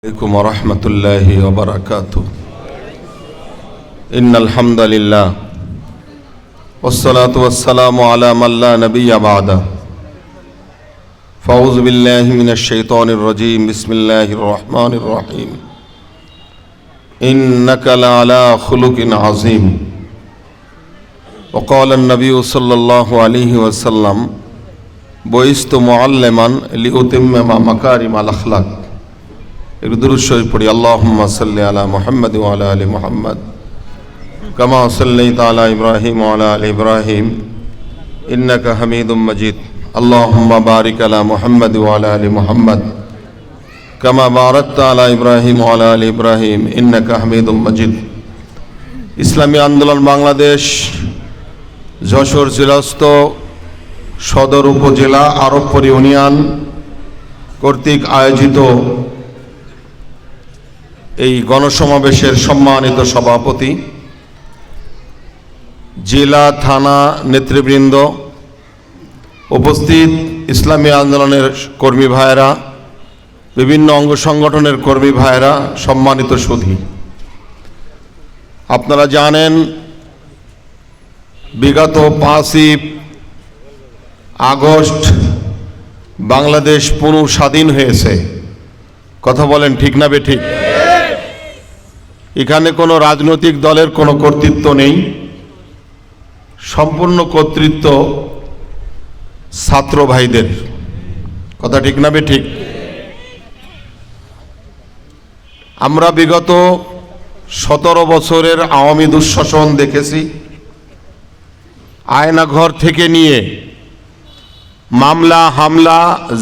عليكم ورحمة الله وبركاته. إن الحمد لله والصلاة والسلام على من لا نبي بعده. فأعوذ بالله من الشيطان الرجيم. بسم الله الرحمن الرحيم. إنك لعلى خلق عظيم. وقال النبي صلى الله عليه وسلم بعثت معلما لأتمم مكارم الأخلاق. एक दुरूद शरीफ पढ़ी। अल्लाहुम्मा सल्लि अला मुहम्मद व अला आलि मुहम्मद कमा सल्लैता अला इब्राहीम व अला आलि इब्राहीम इन्नका हमीदुम मजीद। अल्लाहुम्मा बारिक अला मुहम्मद व अला आलि मुहम्मद कमा बारकता अला इब्राहीम व अला आलि इब्राहीम इन्नका हमीदुम मजीद। ইসলামী আন্দোলন বাংলাদেশ যশোর জেলাস্থ সদর উপজেলা আরবপুর ইউনিয়ন কর্তৃক আয়োজিত এই গণসমাবেশের সম্মানিত সভাপতি, জেলা থানা নেতৃবৃন্দ, উপস্থিত ইসলামী আন্দোলনের কর্মী ভাইয়েরা, বিভিন্ন অঙ্গ সংগঠনের কর্মী ভাইয়েরা, সম্মানিত সুধী, আপনারা জানেন বিগত 5ই আগস্ট বাংলাদেশ পুনঃ স্বাধীন হয়েছে। কথা বলেন ঠিক না বেঠিক? এখানে কোনো রাজনৈতিক দলের কোনো কর্তৃত্ব নেই, সম্পূর্ণ কর্তৃত্ব ছাত্র ভাইদের। কথা ঠিক না বেঠিক? আমরা বিগত 17 বছরের আওয়ামী দুঃশাসন দেখেছি। আয়নাঘর থেকে নিয়ে মামলা হামলা,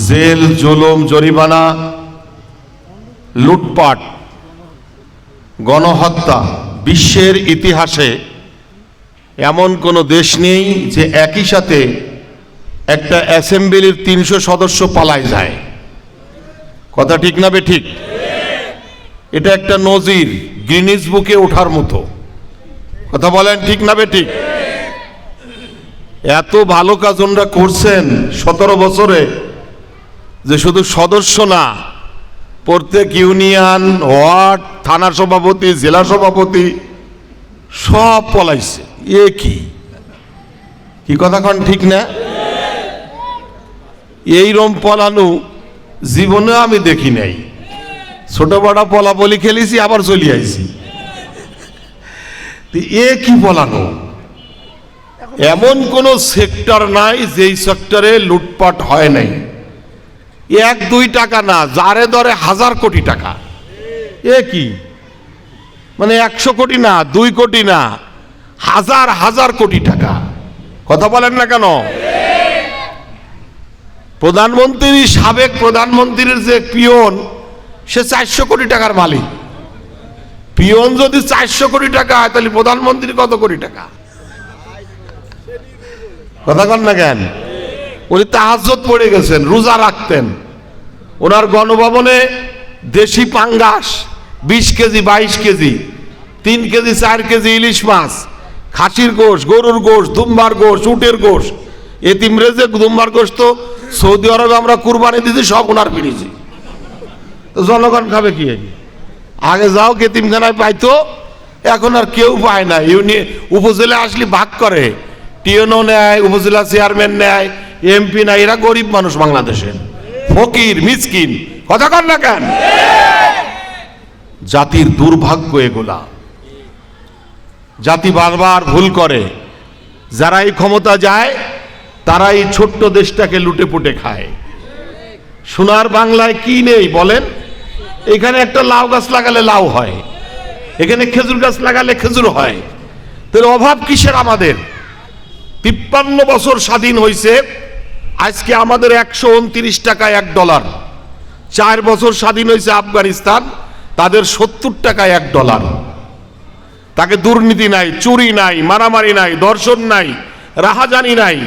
জেল, জুলুম, জরিমানা, লুটপাট, গণহত্যা। বিশ্বের ইতিহাসে এমন কোনো দেশ নেই যে একই সাথে একটা অ্যাসেম্বলির 300 সদস্য পালায় যায়। কথা ঠিক না বেঠিক? এটা একটা নজির, গিনিস বুকে ওঠার মতো। কথা বলেন ঠিক না বেঠিক? এত ভালো কাজ ওনারা করছেন 17 বছরে যে শুধু সদস্য না, প্রত্যেক ইউনিয়ন, ওয়ার্ড, থানা সভাপতি, জেলা সভাপতি সব পলাইছে। এ কি কথা কন ঠিক না? এইরকম পলানো জীবনে আমি দেখি নাই। ছোট বড় পলাপলি খেলেছি, আবার চলে আইছি। এ কি পলানো? এমন কোন সেক্টর নাই যেই সেক্টরে লুটপাট হয় নাই। 1-2 টাকা না, যারে ধরে 1000 কোটি টাকা। এ কি মানে 100 কোটি না, 2 কোটি না, হাজার হাজার কোটি টাকা। কথা বলেন না কেন? প্রধানমন্ত্রী, সাবেক প্রধানমন্ত্রীর যে পিয়ন, সে 400 কোটি টাকার মালিক। পিয়ন যদি 400 কোটি টাকা হয়, তাহলে প্রধানমন্ত্রী কত কোটি টাকা? কথা কন না কেন? উনি তাহাজ্জুদ পড়ে গেছেন, রোজা রাখতেন। ওনার গণভবনে দেশি পাঙ্গাস 20 কেজি, 22 কেজি, 3 কেজি, 4 কেজি ইলিশ মাছ, খাসির গোশ, গরুর গোশ, দুম্বার গোশ, উটের গোশ। এতিমরে যে দুম্বার গোশ তো সৌদি আরবে আমরা কুরবানি দিয়েছি, সব ওনার কিনেছি। তো জনগণ খাবে কি? আগে যাও এতিমখানায় পাইতো, এখন আর কেউ পায় না। উপজেলা আসলে ভাগ করে, টিএনও নেয়, উপজেলা চেয়ারম্যান নেয়, এমপি নেয়। এরা গরিব মানুষ, বাংলাদেশের ফকির মিসকিন। কথা কন না কেন? জাতির দুর্ভাগ্য এগুলা। জাতি বারবার ভুল করে। যারা এই ক্ষমতা যায়, তারা এই ছোট্ট দেশটাকে লুটে পুটে খায়। সোনার বাংলায় কি নেই বলেন? এখানে একটা লাউ গাছ লাগালে লাউ হয়, এখানে খেজুর গাছ লাগালে খেজুর হয়। তাহলে অভাব কিসের আমাদের? 53 বছর স্বাধীন হয়েছে, আজকে আমাদের 129 টাকায় $1। 4 বছর স্বাধীন হয়েছে আফগানিস্তান, তাদের 70 টাকায় $1। তাকে দুর্নীতি নাই, চুরি নাই, মারামারি নাই, ধর্ষণ নাই, রাহাজানি নাই,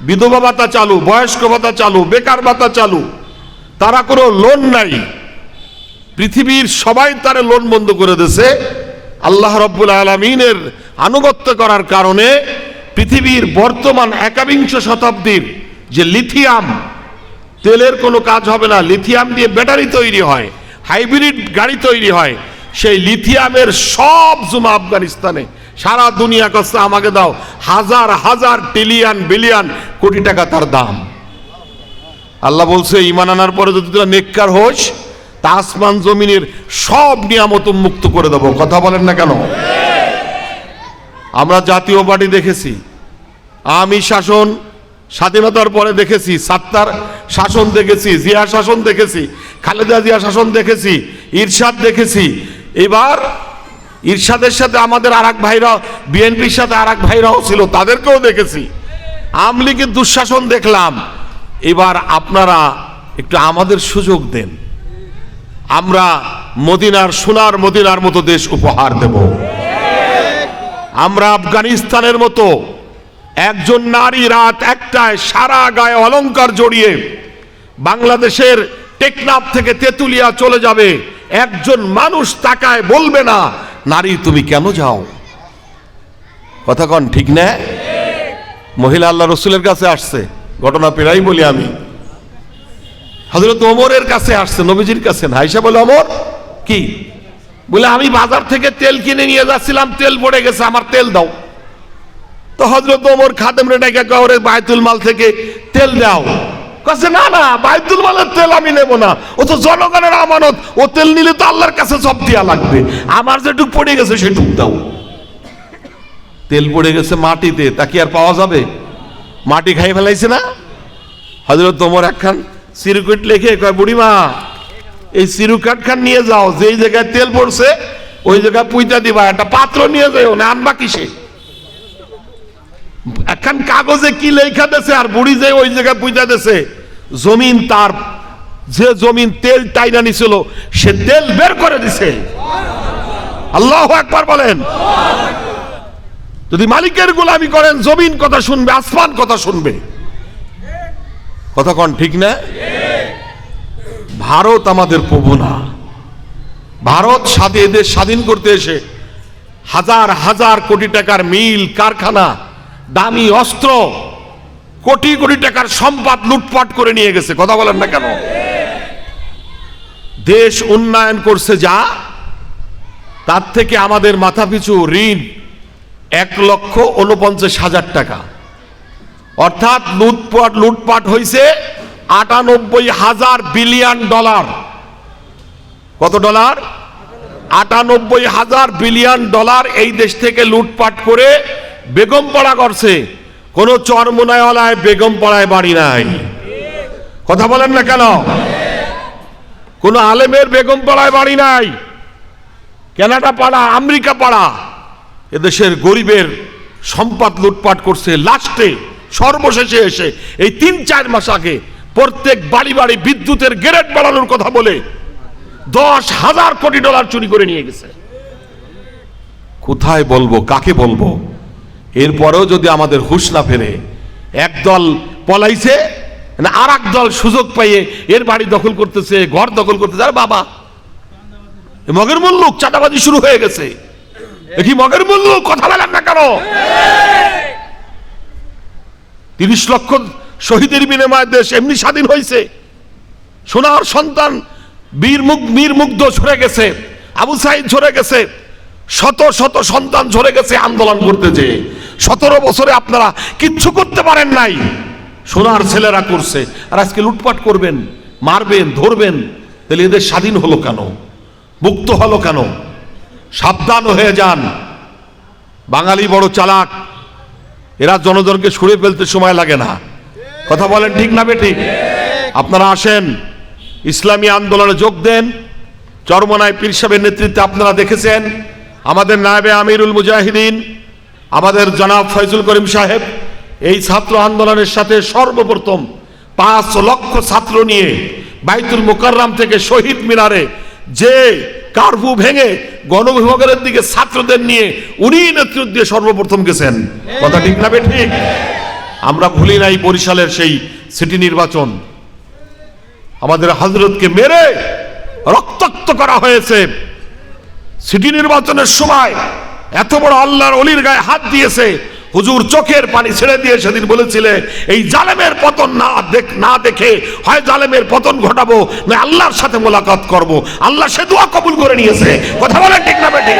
বিধবা ভাতা চালু, বয়স্ক ভাতা চালু, বেকার ভাতা চালু, তারা কোনো লোন নাই। পৃথিবীর সবাই তার লোন বন্ধ করে দিয়েছে। আল্লাহ রাব্বুল আলামিনের আনুগত্য করার কারণে পৃথিবীর বর্তমান 21 শতাব্দীর যে লিথিয়াম তেলের কোনো কাজ হবে না, লিথিয়াম দিয়ে ব্যাটারি তৈরি হয়। হাইব্রিড গাড়ি তৈরি হয়, সেই লিথিয়ামের সব জমা আফগানিস্তানে। সারা দুনিয়া কাছে আমাকে দাও, হাজার হাজার ট্রিলিয়ন বিলিয়ন কোটি টাকা তার দাম। আল্লাহ বলছে ঈমান আনার পরে যদি তোরা নেককার হোস, তা আসমান জমিনের সব নিয়ামত মুক্ত করে দেবো। কথা বলেন না কেন? আমরা জাতীয় পার্টি দেখেছি, আমি শাসন স্বাধীনতার পরে দেখেছি, সাত্তার শাসন দেখেছি, জিয়া শাসন দেখেছি, খালেদা জিয়া শাসন দেখেছি, ইরশাদ দেখেছি। এবার ইরশাদের সাথে আমাদের আর এক ভাইরা, বিএনপির সাথে আর এক ভাইরাও ছিল, তাদেরকেও দেখেছি। আওয়ামী লীগের দুঃশাসন দেখলাম। এবার আপনারা একটু আমাদের সুযোগ দেন, আমরা মদিনার সোনার মদিনার মতো দেশ উপহার দেব। আমরা আফগানিস্তানের মতো একজন নারী রাত একটায় সারা গায়ে অলংকার জড়িয়ে বাংলাদেশের টেকনাফ থেকে তেতুলিয়া চলে যাবে, একজন মানুষ তাকায় বলবে না নারী তুমি কেন যাও। কথা কন ঠিক না? মহিলা আল্লাহ রসুলের কাছে আসছে, ঘটনা পেরাই বলি আমি, হযরত ওমরের কাছে আসছে, নবীজির কাছে না। আয়েশা বলে ওমর কি? বলে আমি বাজার থেকে তেল কিনে নিয়ে যাচ্ছিলাম, তেল পড়ে গেছে, আমার তেল দাও। তো হযরত ওমর খাদেমরে ডেকে কয় বাইতুল মাল থেকে তেল দাও। কাছে না না, বাইতুল মালের তেল আমি নেব না, ও তো জনগণের আমানত, ও তেল নিলে তো আল্লাহর কাছে সব দিয়া লাগবে, আমার যেটুক পড়ে গেছে সেটুক দাও। তেল পড়ে গেছে মাটিতে, তা কি আর পাওয়া যাবে? মাটি খাই ফেলাইছে না। হযরত ওমর একখান সিরুকেট লিখে কয় বুড়িমা এই সিরুকাট খান নিয়ে যাও, যেই জায়গায় তেল পড়ছে ওই জায়গায় পুইতা দিবা, একটা পাত্র নিয়ে যাও না, আনবা কিসে? এখন কাগজে কি লেখা দিয়েছে, আর বুড়ি যে ওই জায়গায় পুইতা দিয়েছে, জমিন তার, যে জমিন তেল টাইনা নিছিল সে তেল বের করে দিছে। আল্লাহু আকবার বলেন। যদি মালিকের গোলামি করেন, জমিন কথা শুনবে, আসমান কথা শুনবে। কথা কন ঠিক না? ভারত আমাদের প্রভু না। ভারত সাথে এদের স্বাধীন করতে এসে হাজার হাজার কোটি টাকার মিল, কারখানা, দামি অস্ত্র, কোটি কোটি টাকার সম্পদ লুটপাট করে নিয়ে গেছে। কথা বলেন না কেন? দেশ উন্নয়ন করছে যা, তার থেকে আমাদের মাথাপিছু ঋণ 1,49,000 টাকা, অর্থাৎ লুটপাট হয়েছে 98,000 বিলিয়ন ডলার। কত ডলার? 98,000 বিলিয়ন ডলার এই দেশ থেকে লুটপাট করে বেগমপাড়া করছে। কোন চরমোনাইওয়ালায় বেগমপাড়ায় বাড়ি নাই। কথা বলেন না কেন? কোন আলেমের বেগমপাড়ায় বাড়ি নাই, কানাডা পাড়া, আমেরিকা পাড়া। এদেশের গরিবের সম্পদ লুটপাট করছে। লাস্টে সর্বশেষে এসে এই 3-4 মাস আগে প্রত্যেক বাড়ি বাড়ি বিদ্যুতের গ্রেড বাড়ানোর কথা বলে 10,000 কোটি ডলার চুরি করে নিয়ে গেছে। কোথায় বলবো, কাকে বলবো? এরপরেও যদি আমাদের হুঁশ না ফেরে, একদল পলাইছে, আর এক দল সুযোগ পাইয়ে এর বাড়ি দখল করতেছে, ঘর দখল করতেছে। আর বাবা, মগের মুল্লুক চাঁদাবাজি শুরু হয়ে গেছে। দেখি মগের মুল্লুক, কথা বলেন না কেন? 30 লক্ষ শহীদের বিনিময়ে দেশ এমনি স্বাধীন হয়েছে। সোনার সন্তান বীর মুগ্ধ ঝরে গেছে, আবু সাইদ ঝরে গেছে, শত শত সন্তান ঝরে গেছে আন্দোলন করতে যে। 17 বছরে আপনারা কিচ্ছু করতে পারেন নাই, সোনার ছেলেরা করছে। আর আজকে লুটপাট করবেন, মারবেন, ধরবেন। তাহলে এদের স্বাধীন হলো কেন? মুক্ত হলো কেন? সাবধান হয়ে যান। বাঙালি বড় চালাক, এরা জনগণকে সরে ফেলতে সময় লাগে না। কথা বলেন ঠিক না বেঠিক? আপনারা আসেন, ইসলামী আন্দোলনে যোগ দেন। চরমোনাই পীর সাহেবের নেতৃত্বে আপনারা দেখেছেন আমাদের নায়েবে আমিরুল মুজাহিদিন, আমাদের জনাব ফয়জুল করিম সাহেব এই ছাত্র আন্দোলনের সাথে সর্বপ্রথম 5 লক্ষ ছাত্র নিয়ে বাইতুল মুকাররম থেকে শহীদ মিনারে যে কারফিউ ভেঙে গণবিভাগের দিকে ছাত্রদের নিয়ে উনি নেতৃত্ব দিয়ে সর্বপ্রথম গেছেন। কথা ঠিক না বেঠিক? আমরা ভুলি নাই বরিশালের সেই সিটি নির্বাচন, আমাদের হযরতকে মেরে রক্তাক্ত করা হয়েছে। সিটি নির্বাচনের সময় এত বড় আল্লাহর ওলির গায়ে হাত দিয়েছে, হুজুর চোখের পানি ছেড়ে দিয়ে সেদিন বলেছিলে এই জালেমের পতন না দেখে হয় জালেমের পতন ঘটাবো না আল্লাহর সাথে মোলাকাত করব। আল্লাহ সে দোয়া কবুল করে নিয়েছে। কথা বলেন ঠিক না বেঠিক?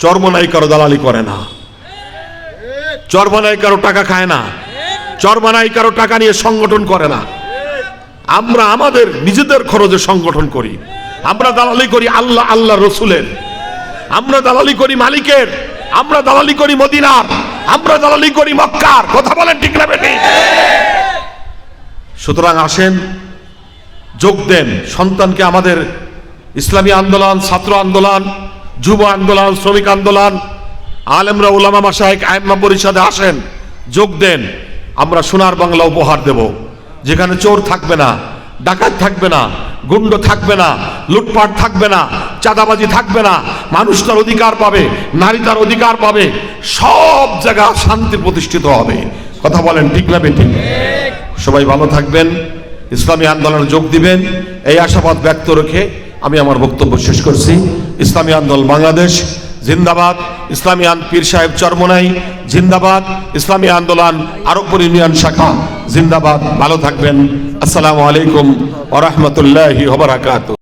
চরমনাই কারো দালালি করে না, চরমনাই কারো টাকা খায় না, চরমনাই কারো টাকা নিয়ে সংগঠন করে না। আমরা আমাদের নিজেদের খরচে সংগঠন করি। আমরা দালালি করি আল্লাহ রসুলের, আমরা দালালি করি মালিকের, আমরা দালালি করি মদিনার, আমরা দালালি করি মক্কার। কথা বলেন ঠিক না বেঠিক? সুতরাং আসেন, যোগ দেন। সন্তানকে আমাদের ইসলামী আন্দোলন, ছাত্র আন্দোলন, যুব আন্দোলন, শ্রমিক আন্দোলন, আলেমরা, উলামা, মাশায়েখ, আইম্মা পরিষদে আসেন, যোগ দেন। আমরা সোনার বাংলা উপহার দেব, যেখানে চোর থাকবে না, ডাকাত থাকবে না, গুন্ড থাকবে না, লুটপাট থাকবে না, চাঁদাবাজি থাকবে না, মানুষ তার অধিকার পাবে, নারী তার অধিকার পাবে, সব জায়গা শান্তি প্রতিষ্ঠিত হবে। কথা বলেন ঠিক না বেঠিক? সবাই ভালো থাকবেন, ইসলামী আন্দোলনে যোগ দিবেন, এই আশাবাদ ব্যক্ত রেখে আমি আমার বক্তব্য শেষ করছি। ইসলামী আন্দোলন বাংলাদেশ জিন্দাবাদ, ইসলামী পীর সাহেব চরমনাই জিন্দাবাদ, ইসলামী আন্দোলন আরবপুর ইউনিয়ন শাখা জিন্দাবাদ। ভালো থাকবেন। আসসালামু আলাইকুম ওয়া রাহমাতুল্লাহি ওয়া বারাকাতুহু।